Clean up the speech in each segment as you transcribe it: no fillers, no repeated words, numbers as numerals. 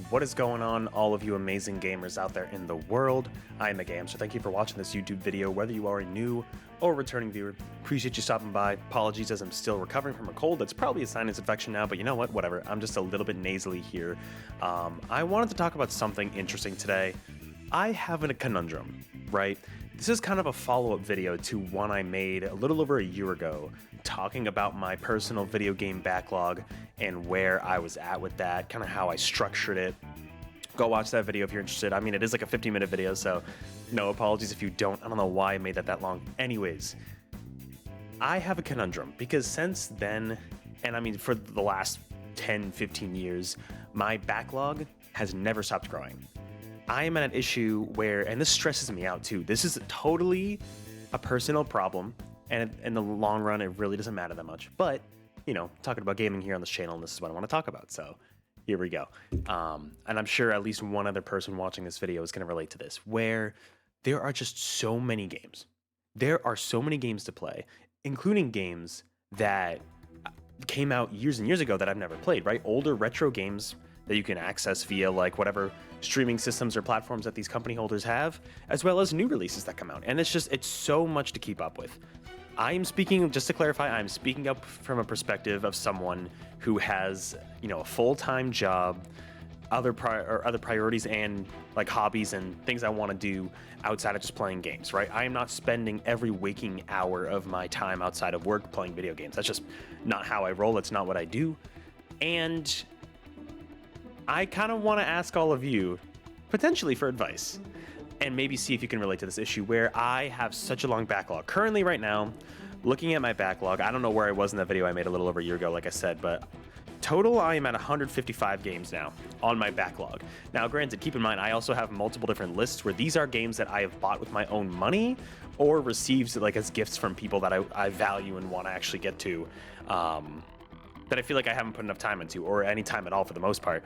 What is going on, all of you amazing gamers out there in the world? I am Game, so thank you for watching this YouTube video, whether you are a new or returning viewer. Appreciate you stopping by. Apologies as I'm still recovering from a cold that's probably a sinus infection now, but you know what, whatever. I'm just a little bit nasally here. I wanted to talk about something interesting today. I have a conundrum, right? This is kind of a follow-up video to one I made a little over a year ago, talking about my personal video game backlog and where I was at with that, kind of how I structured it. Go watch that video if you're interested. I mean, it is like a 15-minute video, so no apologies if you don't. I don't know why I made that long. Anyways, I have a conundrum because since then, and I mean for the last 10, 15 years, my backlog has never stopped growing. I am at an issue where, and this stresses me out too, this is totally a personal problem, and in the long run, it really doesn't matter that much. But, you know, talking about gaming here on this channel, and this is what I want to talk about, so here we go. And I'm sure at least one other person watching this video is going to relate to this, where there are just so many games. There are so many games to play, including games that came out years and years ago that I've never played, right? Older retro games that you can access via like whatever streaming systems or platforms that these company holders have, as well as new releases that come out. And it's so much to keep up with. I'm speaking, just to clarify, I'm speaking up from a perspective of someone who has, you know, a full-time job, other priorities and like hobbies and things I want to do outside of just playing games, right? I am not spending every waking hour of my time outside of work playing video games. That's just not how I roll. It's not what I do. And I kind of want to ask all of you, potentially for advice, and maybe see if you can relate to this issue where I have such a long backlog. Currently, right now, looking at my backlog, I don't know where I was in that video I made a little over a year ago, like I said, but total, I am at 155 games now on my backlog. Now, granted, keep in mind, I also have multiple different lists where these are games that I have bought with my own money or received like as gifts from people that I value and want to actually get to. That I feel like I haven't put enough time into, or any time at all for the most part.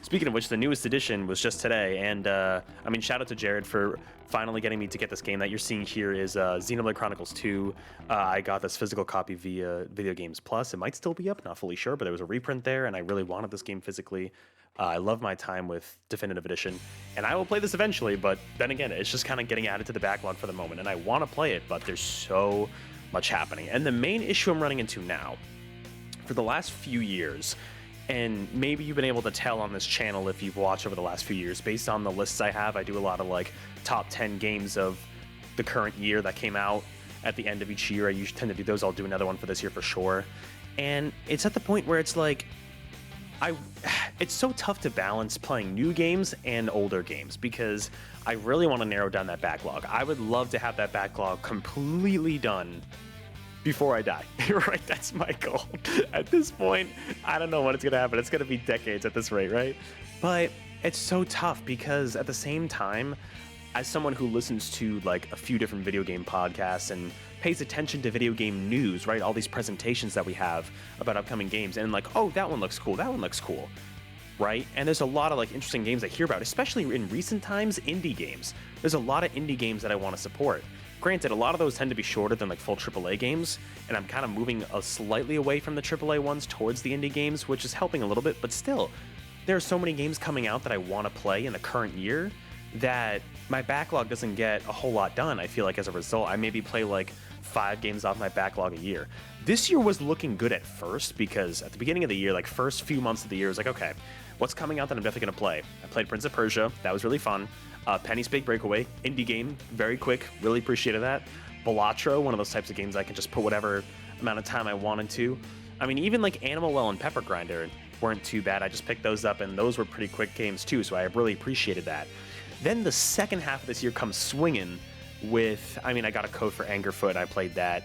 Speaking of which, the newest edition was just today, and I mean, shout out to Jared for finally getting me to get this game. That you're seeing here is Xenoblade Chronicles 2. I got this physical copy via Video Games Plus. It might still be up, not fully sure, but there was a reprint there, and I really wanted this game physically. I love my time with Definitive Edition, and I will play this eventually, but then again, it's just kind of getting added to the backlog for the moment, and I want to play it, but there's so much happening. And the main issue I'm running into now, for the last few years, and maybe you've been able to tell on this channel if you've watched over the last few years, based on the lists I have, I do a lot of like top 10 games of the current year that came out at the end of each year. I usually tend to do those. I'll do another one for this year for sure. And it's at the point where it's like, it's so tough to balance playing new games and older games because I really want to narrow down that backlog. I would love to have that backlog completely done before I die, right? That's my goal. At this point, I don't know when it's gonna happen. It's gonna be decades at this rate, right? But it's so tough because at the same time, as someone who listens to like a few different video game podcasts and pays attention to video game news, right? All these presentations that we have about upcoming games and like, oh, that one looks cool, that one looks cool, right? And there's a lot of like interesting games I hear about, especially in recent times, indie games. There's a lot of indie games that I want to support. Granted, a lot of those tend to be shorter than like full AAA games, and I'm kind of moving slightly away from the AAA ones towards the indie games, which is helping a little bit, but still, there are so many games coming out that I want to play in the current year that my backlog doesn't get a whole lot done. I feel like as a result, I maybe play like 5 games off my backlog a year. This year was looking good at first because at the beginning of the year, like first few months of the year, it was like, okay, what's coming out that I'm definitely going to play? I played Prince of Persia. That was really fun. Penny's Big Breakaway, indie game, very quick, really appreciated that. Balatro, one of those types of games I can just put whatever amount of time I wanted to. I mean, even like Animal Well and Pepper Grinder weren't too bad. I just picked those up, and those were pretty quick games too, so I really appreciated that. Then the second half of this year comes swinging with, I mean, I got a code for Angerfoot, I played that.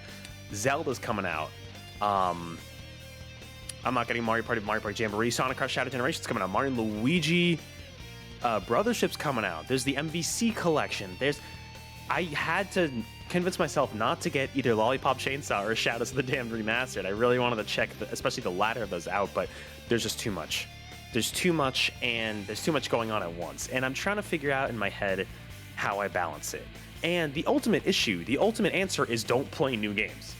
Zelda's coming out. I'm not getting Mario Party Jamboree, Sonic Crush Shadow Generations coming out, Mario and Luigi Brothership's coming out. There's the MVC collection. I had to convince myself not to get either Lollipop Chainsaw or Shadows of the Damned Remastered. I really wanted to check, especially the latter of those out, but there's just too much. There's too much, and there's too much going on at once. And I'm trying to figure out in my head how I balance it. And the ultimate issue, the ultimate answer is don't play new games,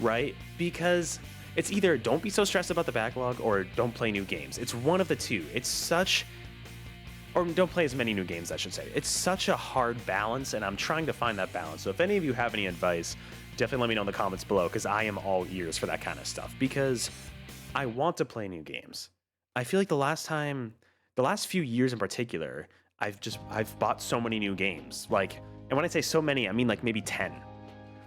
right? Because it's either don't be so stressed about the backlog or don't play new games. It's one of the two. It's such or don't play as many new games, I should say. It's such a hard balance, and I'm trying to find that balance. So if any of you have any advice, definitely let me know in the comments below, because I am all ears for that kind of stuff, because I want to play new games. I feel like the last few years in particular, I've bought so many new games. Like, and when I say so many, I mean like maybe 10,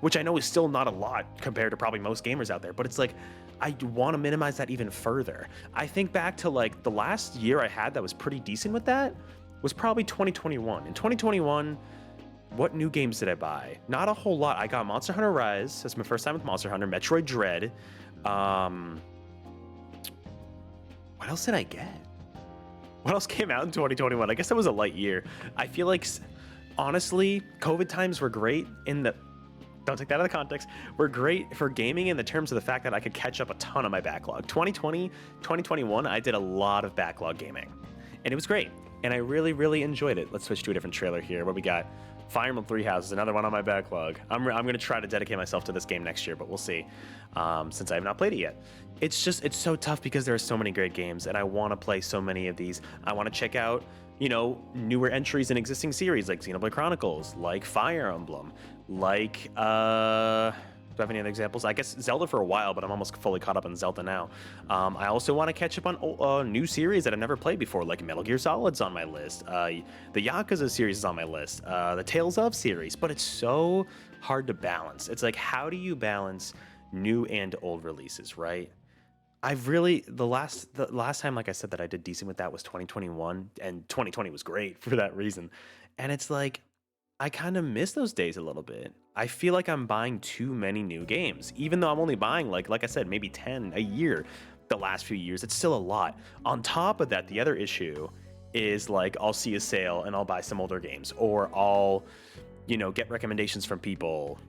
which I know is still not a lot compared to probably most gamers out there, but it's like, I want to minimize that even further. I think back to like the last year I had that was pretty decent with that was probably 2021. In 2021, what new games did I buy? Not a whole lot. I got Monster Hunter Rise. That's my first time with Monster Hunter. Metroid Dread. What else did I get? What else came out in 2021? I guess that was a light year. I feel like, honestly, COVID times were great in the... Don't take that out of the context. Were great for gaming in the terms of the fact that I could catch up a ton of my backlog. 2020, 2021, I did a lot of backlog gaming. And it was great. And I really, really enjoyed it. Let's switch to a different trailer here. What we got? Fire Emblem Three Houses, another one on my backlog. I'm going to try to dedicate myself to this game next year, but we'll see, since I have not played it yet. It's so tough because there are so many great games, and I want to play so many of these. I want to check out, you know, newer entries in existing series like Xenoblade Chronicles, like Fire Emblem, like, do I have any other examples? I guess Zelda for a while, but I'm almost fully caught up on Zelda now. I also want to catch up on new series that I've never played before, like Metal Gear Solid's on my list. The Yakuza series is on my list. The Tales of series, but it's so hard to balance. It's like, how do you balance new and old releases, right? The last time, like I said, that I did decent with that was 2021, and 2020 was great for that reason. And it's like, I kind of miss those days a little bit. I feel like I'm buying too many new games, even though I'm only buying like I said, maybe 10 a year the last few years. It's still a lot. On top of that, the other issue is like, I'll see a sale and I'll buy some older games, or I'll, you know, get recommendations from people,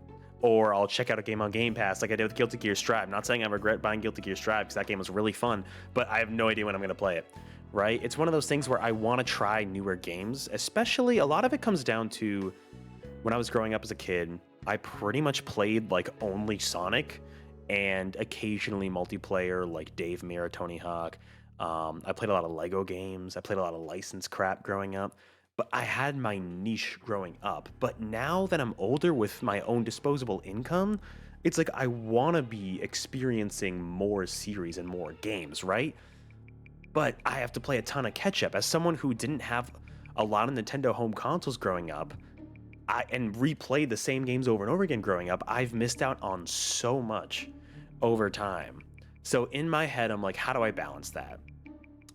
or I'll check out a game on Game Pass like I did with Guilty Gear Strive. I'm not saying I regret buying Guilty Gear Strive, because that game was really fun, but I have no idea when I'm going to play it, right? It's one of those things where I want to try newer games, especially a lot of it comes down to when I was growing up as a kid, I pretty much played like only Sonic and occasionally multiplayer like Dave Mirra, Tony Hawk. I played a lot of Lego games. I played a lot of licensed crap growing up. But I had my niche growing up. But now that I'm older with my own disposable income, it's like I want to be experiencing more series and more games, right? But I have to play a ton of catch up. As someone who didn't have a lot of Nintendo home consoles growing up, and replayed the same games over and over again growing up, I've missed out on so much over time. So in my head, I'm like, how do I balance that?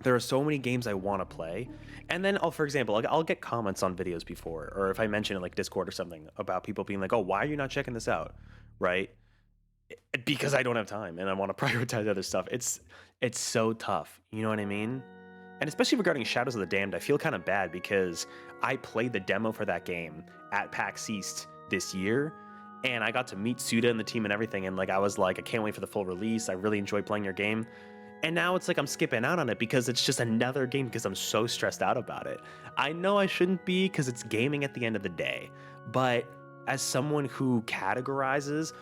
There are so many games I want to play. And then, for example, I'll get comments on videos before, or if I mention it like Discord or something, about people being like, oh, why are you not checking this out? Right? Because I don't have time and I want to prioritize other stuff. It's so tough. You know what I mean? And especially regarding Shadows of the Damned, I feel kind of bad because I played the demo for that game at PAX East this year, and I got to meet Suda and the team and everything, and like I was like, I can't wait for the full release. I really enjoy playing your game. And now it's like I'm skipping out on it because it's just another game, because I'm so stressed out about it. I know I shouldn't be, because it's gaming at the end of the day, but as someone who categorizes,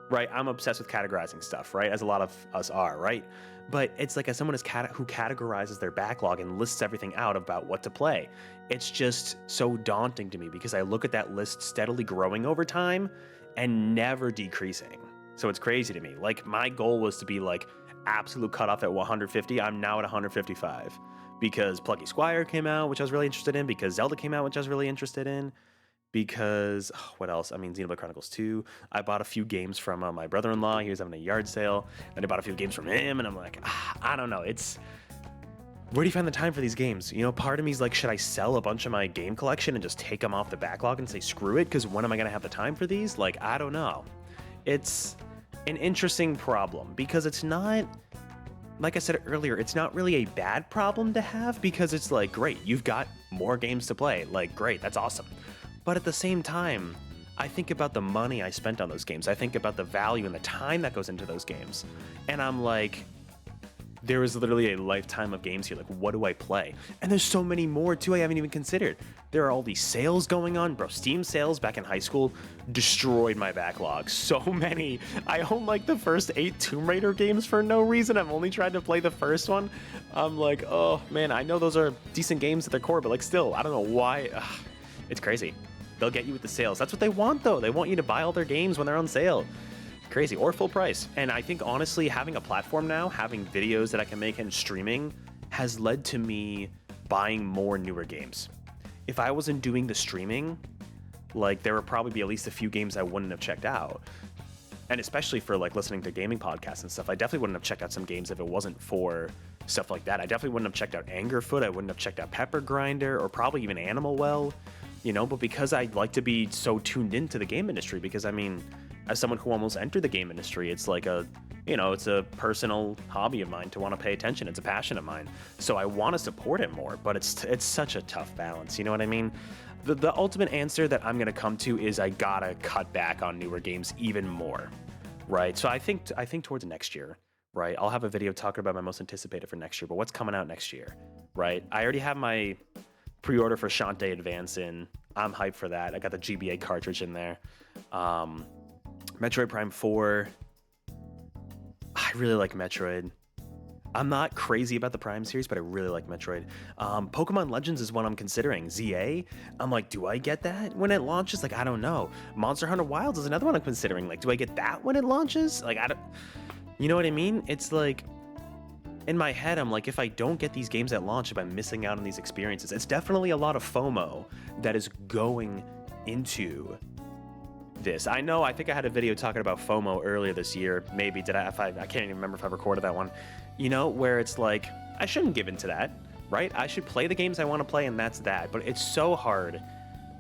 right, I'm obsessed with categorizing stuff, right, as a lot of us are, right? But it's like, as someone who categorizes their backlog and lists everything out about what to play, it's just so daunting to me, because I look at that list steadily growing over time and never decreasing. So it's crazy to me. Like, my goal was to be like absolute cutoff at 150. I'm now at 155 because Plucky Squire came out, which I was really interested in, because Zelda came out, which I was really interested in, because what else? I mean, Xenoblade Chronicles 2. I bought a few games from my brother-in-law. He was having a yard sale, and I bought a few games from him, and I'm like, I don't know. It's, where do you find the time for these games? You know, part of me is like, should I sell a bunch of my game collection and just take them off the backlog and say screw it, because when am I gonna have the time for these? Like, I don't know. It's an interesting problem, because it's not, like I said earlier, it's not really a bad problem to have, because it's like, great, you've got more games to play. Like, great, that's awesome. But at the same time, I think about the money I spent on those games. I think about the value and the time that goes into those games. And I'm like, there is literally a lifetime of games here. Like, what do I play? And there's so many more too I haven't even considered. There are all these sales going on. Bro, Steam sales back in high school destroyed my backlog. So many. I own like the first 8 Tomb Raider games for no reason. I've only tried to play the first one. I'm like, oh man, I know those are decent games at their core, but like still, I don't know why. Ugh, it's crazy. They'll get you with the sales. That's what they want though. They want you to buy all their games when they're on sale. Crazy, or full price. And I think honestly, having a platform now, having videos that I can make and streaming has led to me buying more newer games. If I wasn't doing the streaming, like there would probably be at least a few games I wouldn't have checked out. And especially for like listening to gaming podcasts and stuff, I definitely wouldn't have checked out some games if it wasn't for stuff like that. I definitely wouldn't have checked out Angerfoot. I wouldn't have checked out Pepper Grinder or probably even Animal Well, you know, but because I like to be so tuned into the game industry, because I mean, as someone who almost entered the game industry, it's like a, you know, it's a personal hobby of mine to want to pay attention. It's a passion of mine. So I want to support it more, but it's such a tough balance. You know what I mean? The ultimate answer that I'm going to come to is I gotta cut back on newer games even more, right? So I think towards next year, right? I'll have a video talking about my most anticipated for next year, but what's coming out next year, right? I already have my pre-order for Shantae Advance in. I'm hyped for that. I got the GBA cartridge in there. Metroid Prime 4. I really like Metroid. I'm not crazy about the Prime series, but I really like Metroid. Pokemon Legends is one I'm considering. ZA, I'm like, do I get that when it launches? Like, I don't know. Monster Hunter Wilds is another one I'm considering. Like, do I get that when it launches? Like, I don't, you know what I mean? It's like, in my head, I'm like, if I don't get these games at launch, if I'm missing out on these experiences, it's definitely a lot of FOMO that is going into this. I know, I think I had a video talking about FOMO earlier this year. Maybe did I? I can't even remember if I recorded that one. You know, where it's like, I shouldn't give in to that, right? I should play the games I want to play, and that's that. But it's so hard.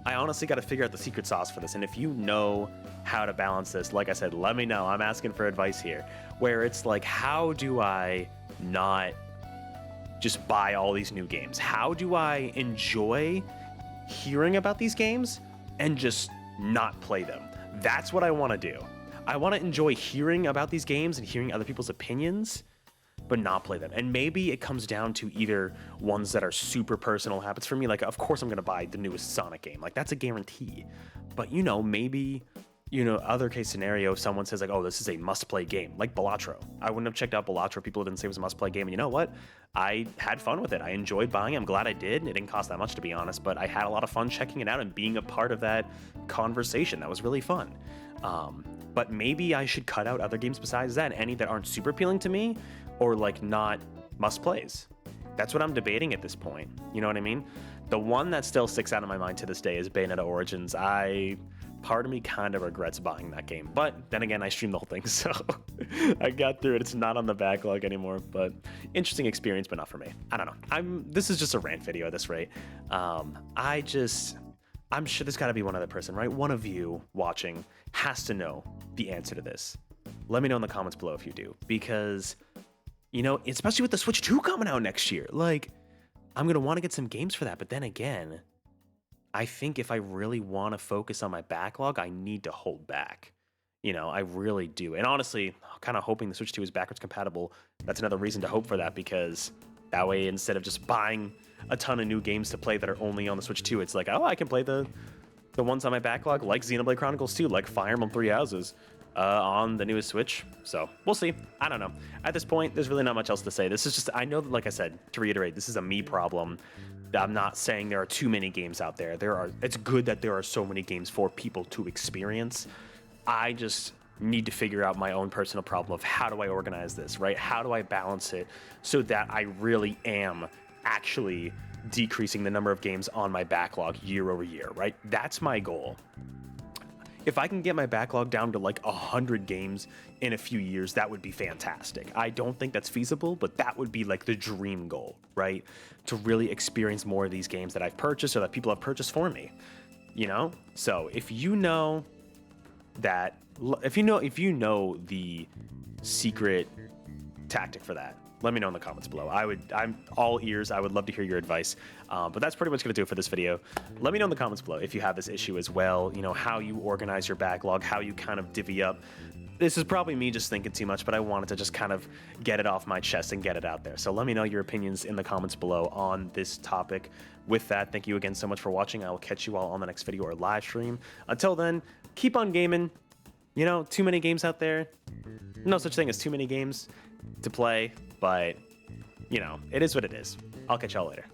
I honestly got to figure out the secret sauce for this. And if you know how to balance this, like I said, let me know. I'm asking for advice here. Where it's like, how do I not just buy all these new games? How do I enjoy hearing about these games and just not play them? That's what I want to do. I want to enjoy hearing about these games and hearing other people's opinions, but not play them. And maybe it comes down to either ones that are super personal habits for me. Like, of course I'm going to buy the newest Sonic game. Like, that's a guarantee. But, you know, maybe, you know, other case scenario, if someone says like, oh, this is a must-play game, like Balatro. I wouldn't have checked out Balatro. People didn't say it was a must-play game. And you know what? I had fun with it. I enjoyed buying it. I'm glad I did. It didn't cost that much, to be honest, but I had a lot of fun checking it out and being a part of that conversation. That was really fun. But maybe I should cut out other games besides that, any that aren't super appealing to me or like not must-plays. That's what I'm debating at this point. You know what I mean? The one that still sticks out in my mind to this day is Bayonetta Origins. Part of me kind of regrets buying that game, but then again, I streamed the whole thing, so I got through it. It's not on the backlog anymore, but interesting experience, but not for me. I don't know. This is just a rant video at this rate. I'm sure there's got to be one other person, right? One of you watching has to know the answer to this. Let me know in the comments below if you do, because, you know, especially with the Switch 2 coming out next year, like, I'm going to want to get some games for that, but then again, I think if I really want to focus on my backlog, I need to hold back. You know, I really do. And honestly, kind of hoping the Switch 2 is backwards compatible. That's another reason to hope for that, because that way, instead of just buying a ton of new games to play that are only on the Switch 2, it's like, oh, I can play the ones on my backlog, like Xenoblade Chronicles 2, like Fire Emblem 3 Houses, on the newest Switch. So we'll see. I don't know. At this point, there's really not much else to say. This is just, I know that, like I said, to reiterate, this is a me problem. I'm not saying there are too many games out there. It's good that there are so many games for people to experience. I just need to figure out my own personal problem of how do I organize this, right? How do I balance it so that I really am actually decreasing the number of games on my backlog year over year, right? That's my goal. If I can get my backlog down to like 100 games in a few years, that would be fantastic. I don't think that's feasible, but that would be like the dream goal, right? To really experience more of these games that I've purchased or that people have purchased for me, you know? So if you know that, if you know the secret tactic for that, let me know in the comments below. I'm all ears. I would love to hear your advice. But that's pretty much going to do it for this video. Let me know in the comments below if you have this issue as well, you know, how you organize your backlog, how you kind of divvy up. This is probably me just thinking too much, but I wanted to just kind of get it off my chest and get it out there. So let me know your opinions in the comments below on this topic. With that, thank you again so much for watching. I will catch you all on the next video or live stream. Until then, keep on gaming. You know, too many games out there. No such thing as too many games to play, but, you know, it is what it is. I'll catch y'all later.